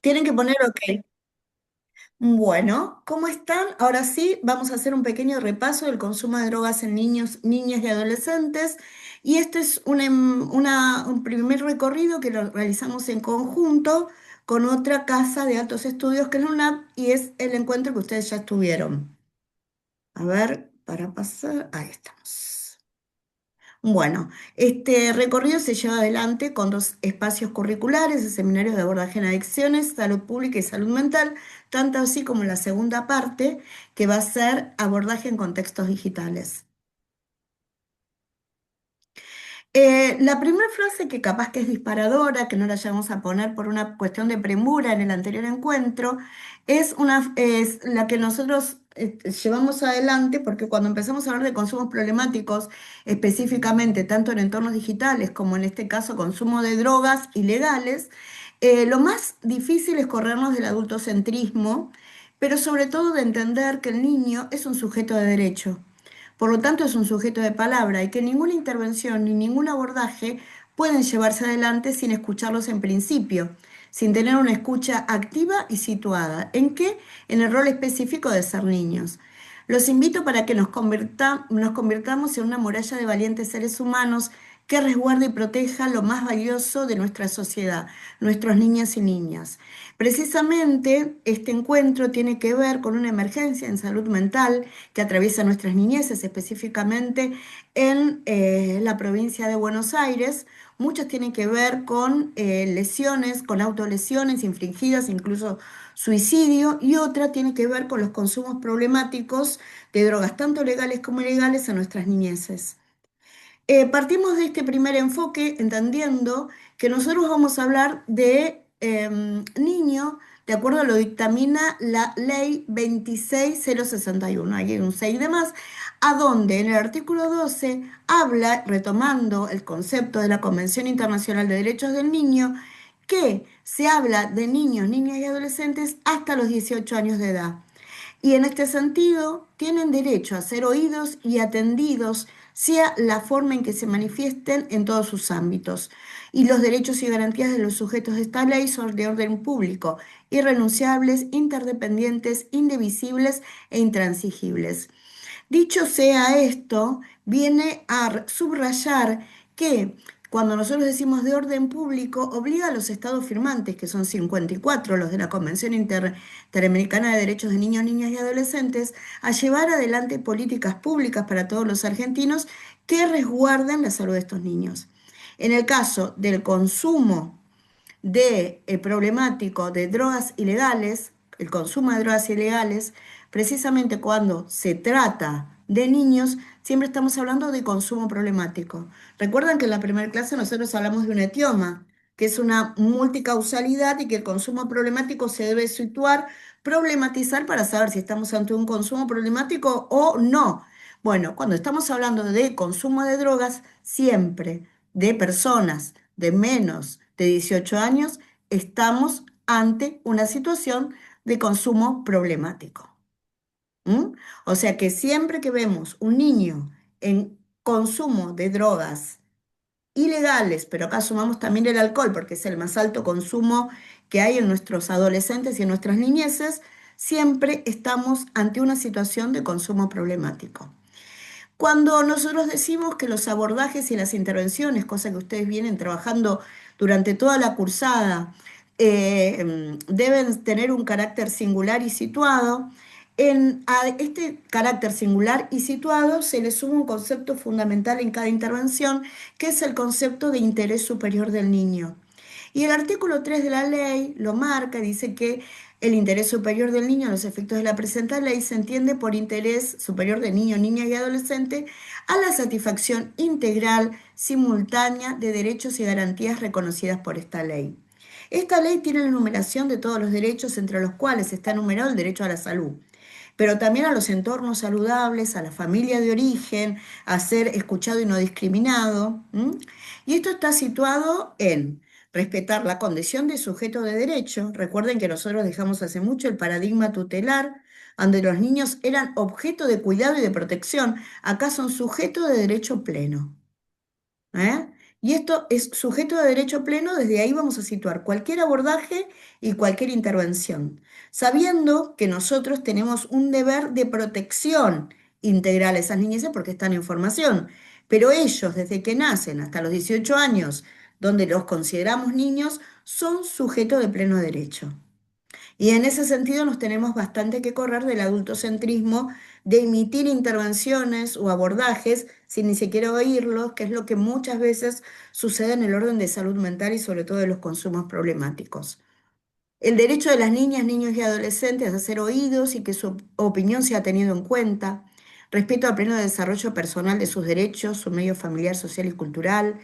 Tienen que poner OK. Bueno, ¿cómo están? Ahora sí, vamos a hacer un pequeño repaso del consumo de drogas en niños, niñas y adolescentes. Y este es un primer recorrido que lo realizamos en conjunto con otra casa de altos estudios que es la UNAP y es el encuentro que ustedes ya estuvieron. A ver, para pasar, ahí estamos. Bueno, este recorrido se lleva adelante con dos espacios curriculares, el seminario de abordaje en adicciones, salud pública y salud mental, tanto así como la segunda parte, que va a ser abordaje en contextos digitales. La primera frase que capaz que es disparadora, que no la llegamos a poner por una cuestión de premura en el anterior encuentro, es la que nosotros llevamos adelante porque cuando empezamos a hablar de consumos problemáticos, específicamente tanto en entornos digitales como en este caso consumo de drogas ilegales, lo más difícil es corrernos del adultocentrismo, pero sobre todo de entender que el niño es un sujeto de derecho. Por lo tanto, es un sujeto de palabra y que ninguna intervención ni ningún abordaje pueden llevarse adelante sin escucharlos en principio, sin tener una escucha activa y situada. ¿En qué? En el rol específico de ser niños. Los invito para que nos convirtamos en una muralla de valientes seres humanos que resguarde y proteja lo más valioso de nuestra sociedad, nuestros niños y niñas. Precisamente este encuentro tiene que ver con una emergencia en salud mental que atraviesa nuestras niñeces, específicamente en la provincia de Buenos Aires. Muchos tienen que ver con lesiones, con autolesiones infringidas, incluso suicidio, y otra tiene que ver con los consumos problemáticos de drogas, tanto legales como ilegales, a nuestras niñeces. Partimos de este primer enfoque entendiendo que nosotros vamos a hablar de niño, de acuerdo a lo que dictamina la ley 26061. Ahí hay un 6 de más, a donde en el artículo 12 habla, retomando el concepto de la Convención Internacional de Derechos del Niño, que se habla de niños, niñas y adolescentes hasta los 18 años de edad. Y en este sentido, tienen derecho a ser oídos y atendidos, sea la forma en que se manifiesten en todos sus ámbitos. Y los derechos y garantías de los sujetos de esta ley son de orden público, irrenunciables, interdependientes, indivisibles e intransigibles. Dicho sea esto, viene a subrayar que cuando nosotros decimos de orden público, obliga a los estados firmantes, que son 54, los de la Convención Interamericana de Derechos de Niños, Niñas y Adolescentes, a llevar adelante políticas públicas para todos los argentinos que resguarden la salud de estos niños. En el caso del consumo de problemático de drogas ilegales, el consumo de drogas ilegales, precisamente cuando se trata de niños, siempre estamos hablando de consumo problemático. Recuerdan que en la primera clase nosotros hablamos de un etioma, que es una multicausalidad y que el consumo problemático se debe situar, problematizar para saber si estamos ante un consumo problemático o no. Bueno, cuando estamos hablando de consumo de drogas, siempre de personas de menos de 18 años, estamos ante una situación de consumo problemático. ¿M? O sea que siempre que vemos un niño en consumo de drogas ilegales, pero acá sumamos también el alcohol, porque es el más alto consumo que hay en nuestros adolescentes y en nuestras niñeces, siempre estamos ante una situación de consumo problemático. Cuando nosotros decimos que los abordajes y las intervenciones, cosa que ustedes vienen trabajando durante toda la cursada, deben tener un carácter singular y situado, a este carácter singular y situado se le suma un concepto fundamental en cada intervención, que es el concepto de interés superior del niño. Y el artículo 3 de la ley lo marca, dice que el interés superior del niño a los efectos de la presente ley se entiende por interés superior del niño, niña y adolescente a la satisfacción integral, simultánea de derechos y garantías reconocidas por esta ley. Esta ley tiene la enumeración de todos los derechos, entre los cuales está enumerado el derecho a la salud, pero también a los entornos saludables, a la familia de origen, a ser escuchado y no discriminado. ¿M? Y esto está situado en respetar la condición de sujeto de derecho. Recuerden que nosotros dejamos hace mucho el paradigma tutelar, donde los niños eran objeto de cuidado y de protección. Acá son sujeto de derecho pleno. ¿Eh? Y esto es sujeto de derecho pleno, desde ahí vamos a situar cualquier abordaje y cualquier intervención, sabiendo que nosotros tenemos un deber de protección integral a esas niñeces porque están en formación, pero ellos desde que nacen hasta los 18 años, donde los consideramos niños, son sujetos de pleno derecho. Y en ese sentido nos tenemos bastante que correr del adultocentrismo, de emitir intervenciones o abordajes sin ni siquiera oírlos, que es lo que muchas veces sucede en el orden de salud mental y sobre todo de los consumos problemáticos. El derecho de las niñas, niños y adolescentes a ser oídos y que su opinión sea tenida en cuenta. Respeto al pleno desarrollo personal de sus derechos, su medio familiar, social y cultural.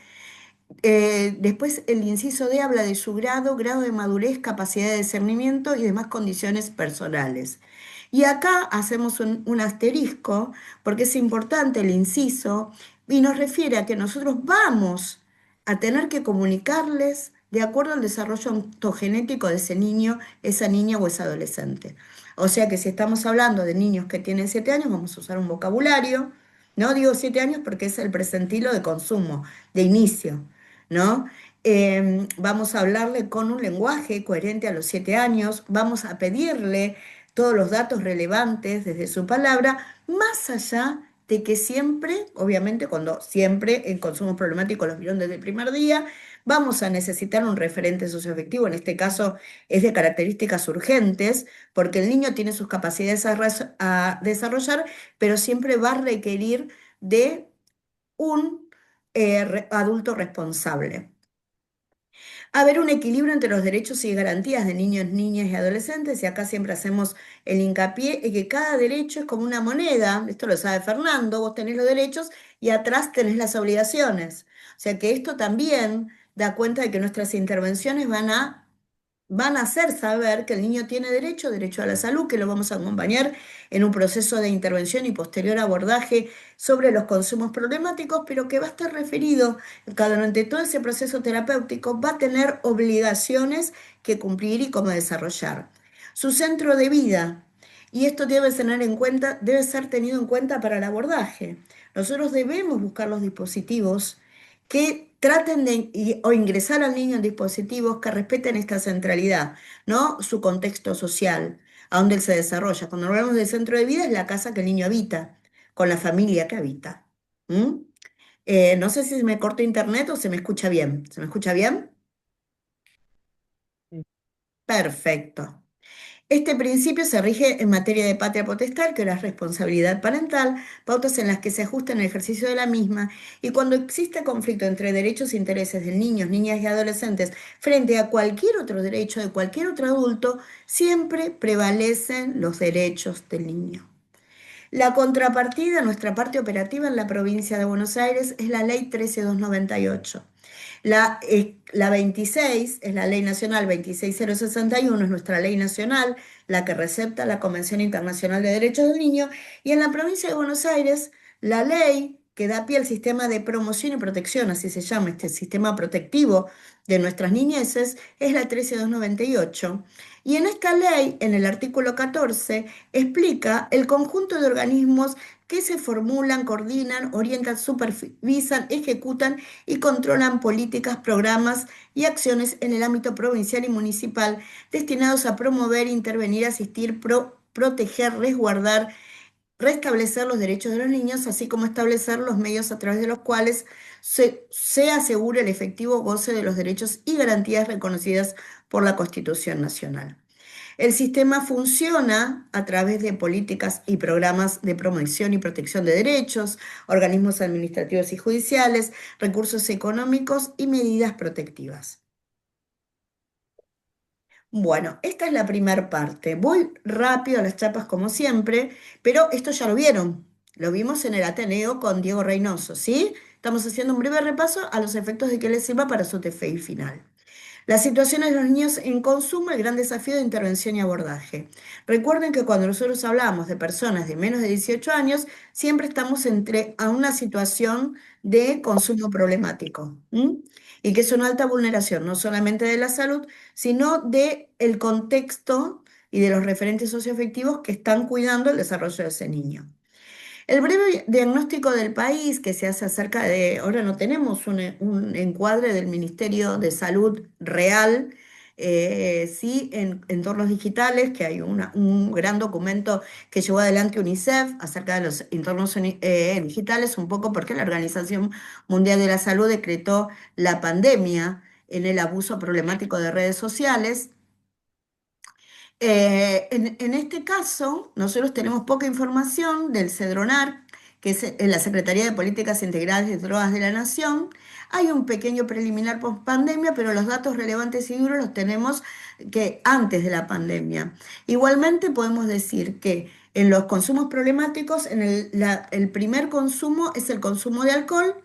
Después el inciso D habla de su grado, grado de madurez, capacidad de discernimiento y demás condiciones personales. Y acá hacemos un asterisco porque es importante el inciso y nos refiere a que nosotros vamos a tener que comunicarles de acuerdo al desarrollo ontogenético de ese niño, esa niña o ese adolescente. O sea que si estamos hablando de niños que tienen 7 años, vamos a usar un vocabulario. No digo 7 años porque es el presentilo de consumo, de inicio. ¿No? Vamos a hablarle con un lenguaje coherente a los 7 años, vamos a pedirle todos los datos relevantes desde su palabra, más allá de que siempre, obviamente, cuando siempre en consumos problemáticos los vieron desde el primer día, vamos a necesitar un referente socioafectivo, en este caso es de características urgentes, porque el niño tiene sus capacidades a desarrollar, pero siempre va a requerir de un adulto responsable. Haber un equilibrio entre los derechos y garantías de niños, niñas y adolescentes, y acá siempre hacemos el hincapié en que cada derecho es como una moneda, esto lo sabe Fernando, vos tenés los derechos y atrás tenés las obligaciones. O sea que esto también da cuenta de que nuestras intervenciones van a hacer saber que el niño tiene derecho, derecho a la salud, que lo vamos a acompañar en un proceso de intervención y posterior abordaje sobre los consumos problemáticos, pero que va a estar referido, durante todo ese proceso terapéutico, va a tener obligaciones que cumplir y cómo desarrollar. Su centro de vida, y esto debe ser tenido en cuenta para el abordaje. Nosotros debemos buscar los dispositivos que traten o ingresar al niño en dispositivos que respeten esta centralidad, ¿no? Su contexto social, a donde él se desarrolla. Cuando hablamos del centro de vida es la casa que el niño habita, con la familia que habita. ¿Mm? No sé si se me corta internet o se me escucha bien. ¿Se me escucha bien? Sí. Perfecto. Este principio se rige en materia de patria potestad, que es la responsabilidad parental, pautas en las que se ajusta en el ejercicio de la misma, y cuando existe conflicto entre derechos e intereses de niños, niñas y adolescentes frente a cualquier otro derecho de cualquier otro adulto, siempre prevalecen los derechos del niño. La contrapartida, nuestra parte operativa en la provincia de Buenos Aires, es la Ley 13298. La 26 es la Ley Nacional 26061, es nuestra ley nacional, la que recepta la Convención Internacional de Derechos del Niño, y en la provincia de Buenos Aires, la ley que da pie al sistema de promoción y protección, así se llama este sistema protectivo de nuestras niñeces, es la 13298. Y en esta ley, en el artículo 14, explica el conjunto de organismos que se formulan, coordinan, orientan, supervisan, ejecutan y controlan políticas, programas y acciones en el ámbito provincial y municipal destinados a promover, intervenir, asistir, proteger, resguardar, restablecer los derechos de los niños, así como establecer los medios a través de los cuales se asegure el efectivo goce de los derechos y garantías reconocidas por la Constitución Nacional. El sistema funciona a través de políticas y programas de promoción y protección de derechos, organismos administrativos y judiciales, recursos económicos y medidas protectivas. Bueno, esta es la primera parte. Voy rápido a las chapas como siempre, pero esto ya lo vieron. Lo vimos en el Ateneo con Diego Reynoso, ¿sí? Estamos haciendo un breve repaso a los efectos de que les sirva para su TFI final. Las situaciones de los niños en consumo, el gran desafío de intervención y abordaje. Recuerden que cuando nosotros hablamos de personas de menos de 18 años, siempre estamos entre a una situación de consumo problemático, ¿m? Y que es una alta vulneración, no solamente de la salud, sino de el contexto y de los referentes socioafectivos que están cuidando el desarrollo de ese niño. El breve diagnóstico del país que se hace acerca de, ahora no tenemos un encuadre del Ministerio de Salud real, sí en entornos digitales, que hay un gran documento que llevó adelante UNICEF acerca de los entornos digitales, un poco porque la Organización Mundial de la Salud decretó la pandemia en el abuso problemático de redes sociales. En este caso, nosotros tenemos poca información del CEDRONAR, que es la Secretaría de Políticas Integrales de Drogas de la Nación. Hay un pequeño preliminar post pandemia, pero los datos relevantes y duros los tenemos que antes de la pandemia. Igualmente podemos decir que en los consumos problemáticos, el primer consumo es el consumo de alcohol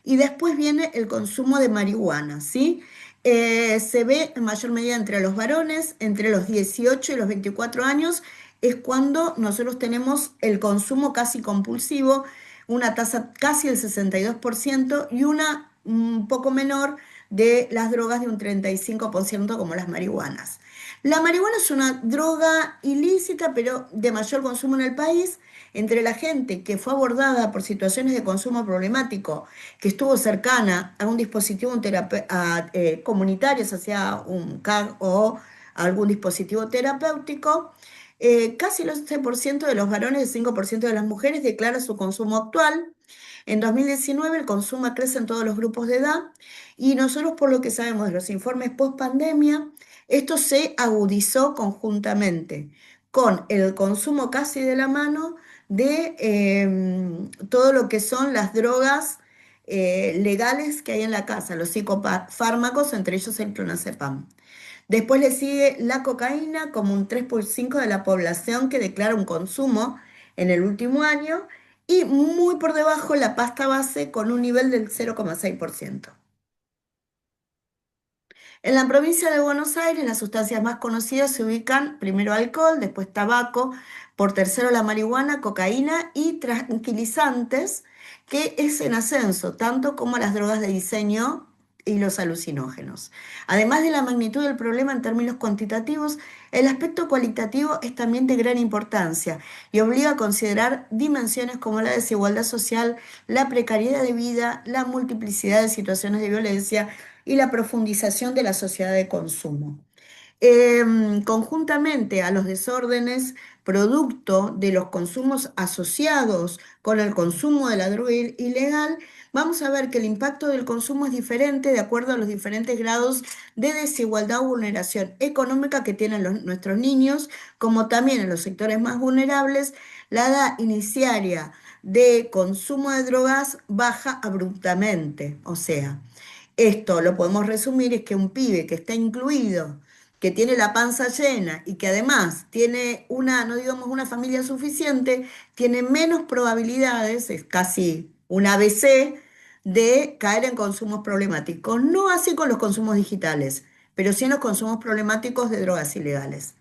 y después viene el consumo de marihuana, ¿sí? Se ve en mayor medida entre los varones, entre los 18 y los 24 años, es cuando nosotros tenemos el consumo casi compulsivo, una tasa casi del 62% y una un poco menor de las drogas de un 35% como las marihuanas. La marihuana es una droga ilícita, pero de mayor consumo en el país. Entre la gente que fue abordada por situaciones de consumo problemático, que estuvo cercana a un dispositivo comunitario, ya sea un CAG o algún dispositivo terapéutico, casi el 11% de los varones y el 5% de las mujeres declara su consumo actual. En 2019 el consumo crece en todos los grupos de edad y nosotros por lo que sabemos de los informes post pandemia, esto se agudizó conjuntamente con el consumo casi de la mano de todo lo que son las drogas legales que hay en la casa, los psicofármacos, entre ellos el clonazepam. Después le sigue la cocaína como un 3,5% de la población que declara un consumo en el último año y muy por debajo la pasta base con un nivel del 0,6%. En la provincia de Buenos Aires, las sustancias más conocidas se ubican primero alcohol, después tabaco, por tercero la marihuana, cocaína y tranquilizantes, que es en ascenso, tanto como las drogas de diseño y los alucinógenos. Además de la magnitud del problema en términos cuantitativos, el aspecto cualitativo es también de gran importancia y obliga a considerar dimensiones como la desigualdad social, la precariedad de vida, la multiplicidad de situaciones de violencia y la profundización de la sociedad de consumo. Conjuntamente a los desórdenes producto de los consumos asociados con el consumo de la droga ilegal, vamos a ver que el impacto del consumo es diferente de acuerdo a los diferentes grados de desigualdad o vulneración económica que tienen nuestros niños, como también en los sectores más vulnerables, la edad iniciaria de consumo de drogas baja abruptamente, o sea, esto lo podemos resumir, es que un pibe que está incluido, que tiene la panza llena y que además tiene una, no digamos una familia suficiente, tiene menos probabilidades, es casi un ABC, de caer en consumos problemáticos. No así con los consumos digitales, pero sí en los consumos problemáticos de drogas ilegales.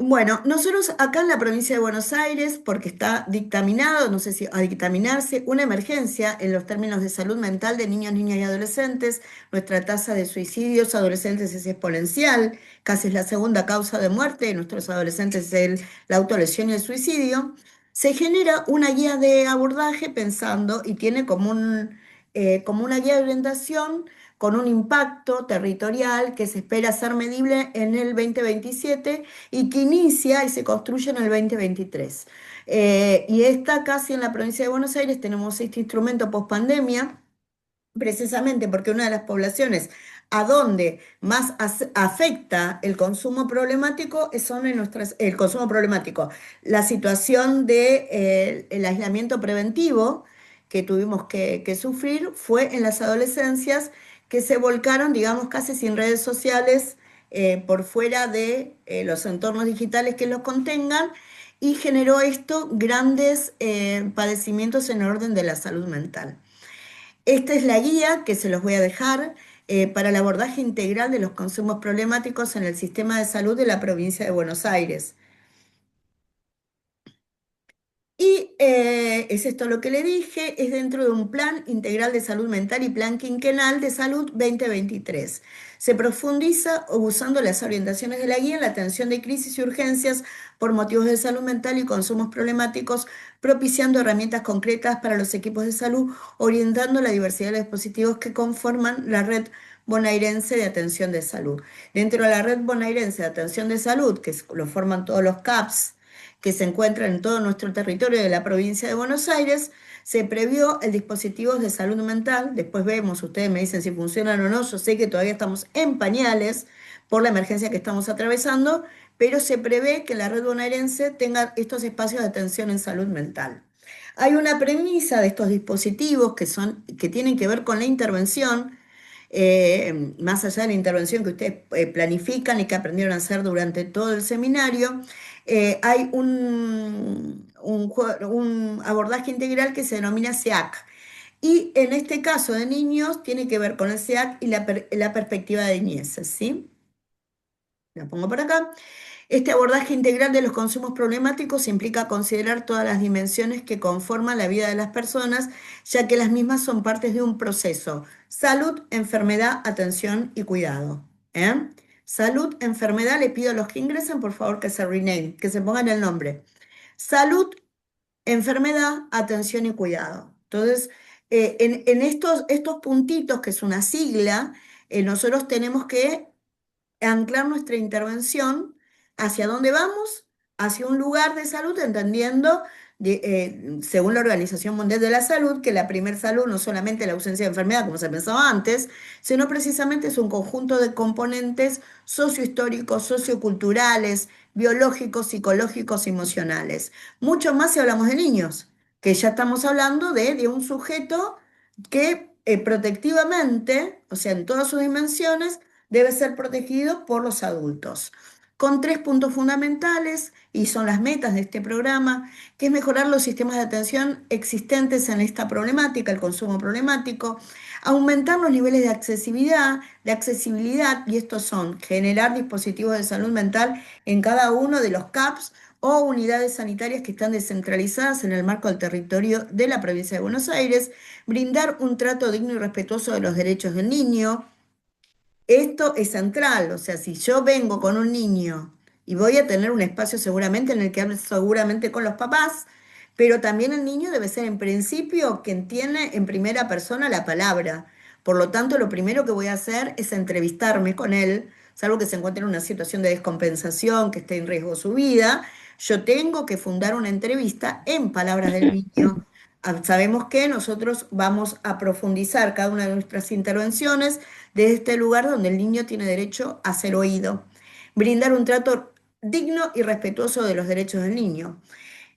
Bueno, nosotros acá en la provincia de Buenos Aires, porque está dictaminado, no sé si a dictaminarse, una emergencia en los términos de salud mental de niños, niñas y adolescentes, nuestra tasa de suicidios adolescentes es exponencial, casi es la segunda causa de muerte de nuestros adolescentes es la autolesión y el suicidio. Se genera una guía de abordaje pensando y tiene como una guía de orientación con un impacto territorial que se espera ser medible en el 2027 y que inicia y se construye en el 2023. Y está casi en la provincia de Buenos Aires, tenemos este instrumento post pandemia, precisamente porque una de las poblaciones a donde más afecta el consumo problemático son en el consumo problemático, la situación de, el aislamiento preventivo que tuvimos que sufrir fue en las adolescencias que se volcaron, digamos, casi sin redes sociales, por fuera de los entornos digitales que los contengan, y generó esto grandes padecimientos en orden de la salud mental. Esta es la guía que se los voy a dejar para el abordaje integral de los consumos problemáticos en el sistema de salud de la provincia de Buenos Aires. Y es esto lo que le dije, es dentro de un plan integral de salud mental y plan quinquenal de salud 2023. Se profundiza usando las orientaciones de la guía en la atención de crisis y urgencias por motivos de salud mental y consumos problemáticos, propiciando herramientas concretas para los equipos de salud, orientando la diversidad de los dispositivos que conforman la red bonaerense de atención de salud. Dentro de la red bonaerense de atención de salud, que lo forman todos los CAPS, que se encuentran en todo nuestro territorio de la provincia de Buenos Aires, se previó el dispositivo de salud mental. Después vemos, ustedes me dicen si funcionan o no. Yo sé que todavía estamos en pañales por la emergencia que estamos atravesando, pero se prevé que la red bonaerense tenga estos espacios de atención en salud mental. Hay una premisa de estos dispositivos que tienen que ver con la intervención, más allá de la intervención que ustedes planifican y que aprendieron a hacer durante todo el seminario. Hay un abordaje integral que se denomina SEAC. Y en este caso de niños tiene que ver con el SEAC y la perspectiva de niñez, ¿sí? La pongo por acá. Este abordaje integral de los consumos problemáticos implica considerar todas las dimensiones que conforman la vida de las personas, ya que las mismas son partes de un proceso: salud, enfermedad, atención y cuidado. ¿Eh? Salud, enfermedad, le pido a los que ingresen, por favor, que se rename, que se pongan el nombre. Salud, enfermedad, atención y cuidado. Entonces, en estos puntitos, que es una sigla, nosotros tenemos que anclar nuestra intervención hacia dónde vamos, hacia un lugar de salud, entendiendo, según la Organización Mundial de la Salud, que la primer salud no solamente la ausencia de enfermedad, como se pensaba antes, sino precisamente es un conjunto de componentes sociohistóricos, socioculturales, biológicos, psicológicos, emocionales. Mucho más si hablamos de niños, que ya estamos hablando de un sujeto que protectivamente, o sea, en todas sus dimensiones, debe ser protegido por los adultos, con tres puntos fundamentales, y son las metas de este programa, que es mejorar los sistemas de atención existentes en esta problemática, el consumo problemático, aumentar los niveles de accesibilidad, y estos son generar dispositivos de salud mental en cada uno de los CAPS o unidades sanitarias que están descentralizadas en el marco del territorio de la provincia de Buenos Aires, brindar un trato digno y respetuoso de los derechos del niño. Esto es central, o sea, si yo vengo con un niño y voy a tener un espacio seguramente en el que hable seguramente con los papás, pero también el niño debe ser en principio quien tiene en primera persona la palabra. Por lo tanto, lo primero que voy a hacer es entrevistarme con él, salvo que se encuentre en una situación de descompensación, que esté en riesgo su vida. Yo tengo que fundar una entrevista en palabras del niño. Sabemos que nosotros vamos a profundizar cada una de nuestras intervenciones desde este lugar donde el niño tiene derecho a ser oído, brindar un trato digno y respetuoso de los derechos del niño.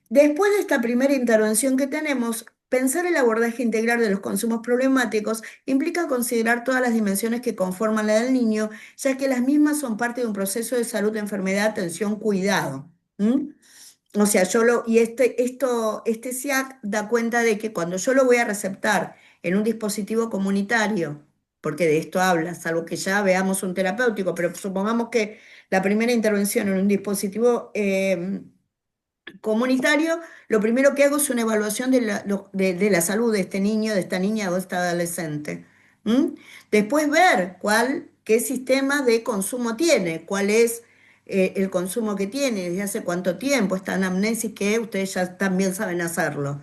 Después de esta primera intervención que tenemos, pensar el abordaje integral de los consumos problemáticos implica considerar todas las dimensiones que conforman la del niño, ya que las mismas son parte de un proceso de salud, enfermedad, atención, cuidado. ¿Mm? O sea, este SIAC da cuenta de que cuando yo lo voy a receptar en un dispositivo comunitario, porque de esto habla, salvo que ya veamos un terapéutico, pero supongamos que la primera intervención en un dispositivo comunitario, lo primero que hago es una evaluación de la salud de este niño, de esta niña o de esta adolescente. ¿Mm? Después ver qué sistema de consumo tiene, cuál es el consumo que tiene, desde hace cuánto tiempo, esta anamnesis que ustedes ya también saben hacerlo.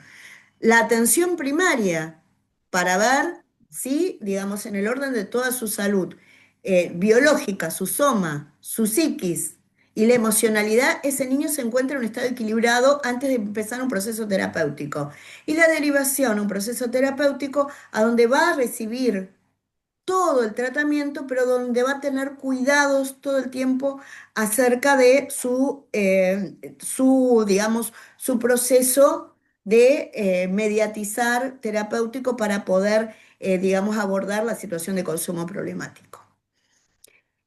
La atención primaria, para ver si, digamos, en el orden de toda su salud biológica, su soma, su psiquis y la emocionalidad, ese niño se encuentra en un estado equilibrado antes de empezar un proceso terapéutico. Y la derivación, un proceso terapéutico a donde va a recibir todo el tratamiento, pero donde va a tener cuidados todo el tiempo acerca de digamos, su proceso de mediatizar terapéutico para poder, digamos, abordar la situación de consumo problemático.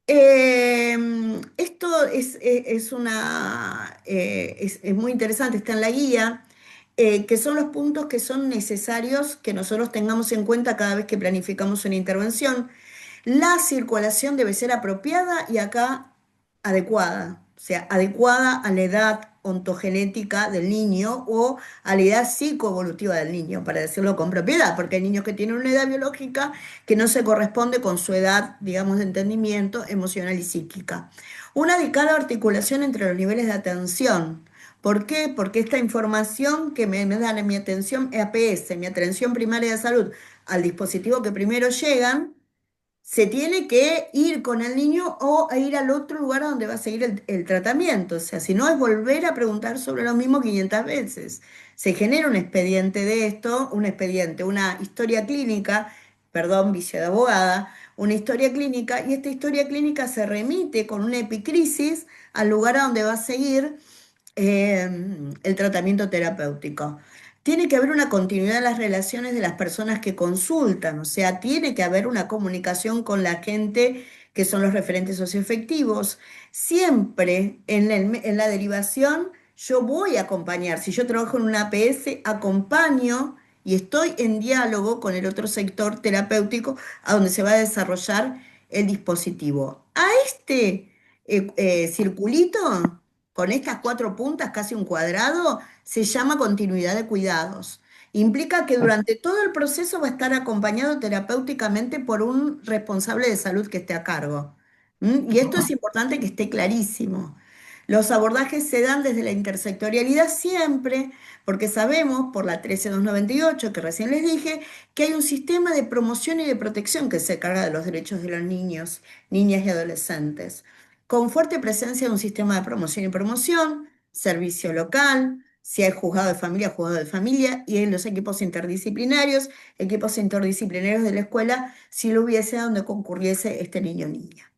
Esto es muy interesante, está en la guía, que son los puntos que son necesarios que nosotros tengamos en cuenta cada vez que planificamos una intervención. La circulación debe ser apropiada y acá adecuada, o sea, adecuada a la edad, ontogenética del niño o a la edad psicoevolutiva del niño, para decirlo con propiedad, porque hay niños que tienen una edad biológica que no se corresponde con su edad, digamos, de entendimiento emocional y psíquica. Una adecuada articulación entre los niveles de atención. ¿Por qué? Porque esta información que me dan en mi atención EAPS, mi atención primaria de salud, al dispositivo que primero llegan, se tiene que ir con el niño o a ir al otro lugar donde va a seguir el tratamiento. O sea, si no es volver a preguntar sobre lo mismo 500 veces. Se genera un expediente de esto, un expediente, una historia clínica, perdón, vicio de abogada, una historia clínica, y esta historia clínica se remite con una epicrisis al lugar a donde va a seguir el tratamiento terapéutico. Tiene que haber una continuidad en las relaciones de las personas que consultan, o sea, tiene que haber una comunicación con la gente que son los referentes socioafectivos. Siempre en la derivación yo voy a acompañar, si yo trabajo en una APS, acompaño y estoy en diálogo con el otro sector terapéutico a donde se va a desarrollar el dispositivo. A este circulito con estas cuatro puntas, casi un cuadrado, se llama continuidad de cuidados. Implica que durante todo el proceso va a estar acompañado terapéuticamente por un responsable de salud que esté a cargo. ¿Mm? Y esto es importante que esté clarísimo. Los abordajes se dan desde la intersectorialidad siempre, porque sabemos por la 13298 que recién les dije, que hay un sistema de promoción y de protección que se carga de los derechos de los niños, niñas y adolescentes con fuerte presencia de un sistema de promoción y promoción, servicio local, si hay juzgado de familia, y en los equipos interdisciplinarios de la escuela, si lo hubiese donde concurriese este niño o niña.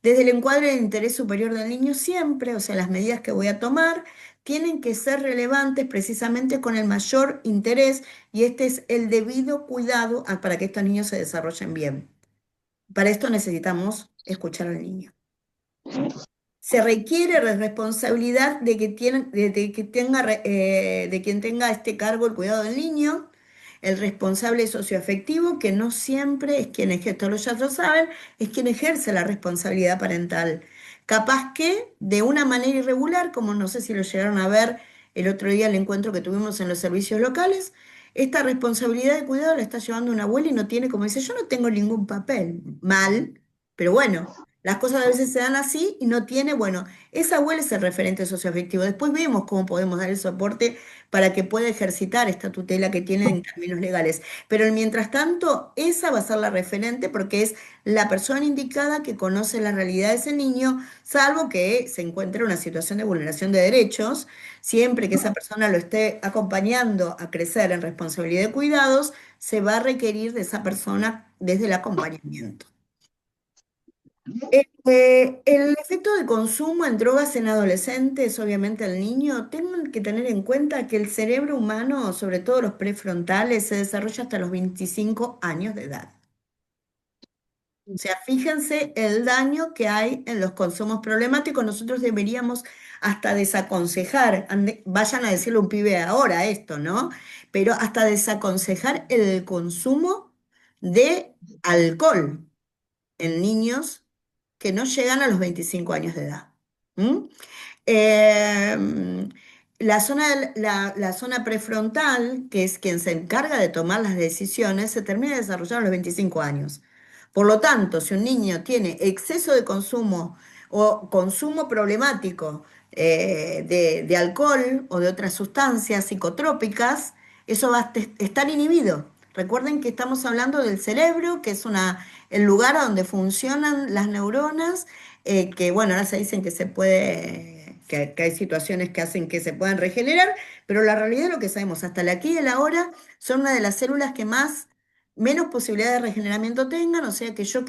Desde el encuadre del interés superior del niño siempre, o sea, las medidas que voy a tomar, tienen que ser relevantes precisamente con el mayor interés y este es el debido cuidado para que estos niños se desarrollen bien. Para esto necesitamos escuchar al niño. Se requiere responsabilidad de, de que tenga, de quien tenga a este cargo el cuidado del niño, el responsable socioafectivo, que no siempre es quien ejerce, todos ya lo saben, es quien ejerce la responsabilidad parental. Capaz que de una manera irregular, como no sé si lo llegaron a ver el otro día el encuentro que tuvimos en los servicios locales, esta responsabilidad de cuidado la está llevando una abuela y no tiene, como dice, yo no tengo ningún papel, mal, pero bueno. Las cosas a veces se dan así y no tiene, bueno, esa abuela es el referente socioafectivo. Después vemos cómo podemos dar el soporte para que pueda ejercitar esta tutela que tiene en términos legales. Pero mientras tanto, esa va a ser la referente porque es la persona indicada que conoce la realidad de ese niño, salvo que se encuentre en una situación de vulneración de derechos, siempre que esa persona lo esté acompañando a crecer en responsabilidad de cuidados, se va a requerir de esa persona desde el acompañamiento. El efecto de consumo en drogas en adolescentes, obviamente al niño, tienen que tener en cuenta que el cerebro humano, sobre todo los prefrontales, se desarrolla hasta los 25 años de edad. O sea, fíjense el daño que hay en los consumos problemáticos. Nosotros deberíamos hasta desaconsejar, vayan a decirle a un pibe ahora esto, ¿no? Pero hasta desaconsejar el consumo de alcohol en niños que no llegan a los 25 años de edad. ¿Mm? Eh, la zona prefrontal, que es quien se encarga de tomar las decisiones, se termina de desarrollar a los 25 años. Por lo tanto, si un niño tiene exceso de consumo o consumo problemático de alcohol o de otras sustancias psicotrópicas, eso va a estar inhibido. Recuerden que estamos hablando del cerebro, que es el lugar donde funcionan las neuronas que bueno, ahora se dicen que se puede, que hay situaciones que hacen que se puedan regenerar, pero la realidad es lo que sabemos, hasta el aquí y el ahora son una de las células que menos posibilidad de regeneramiento tengan, o sea que yo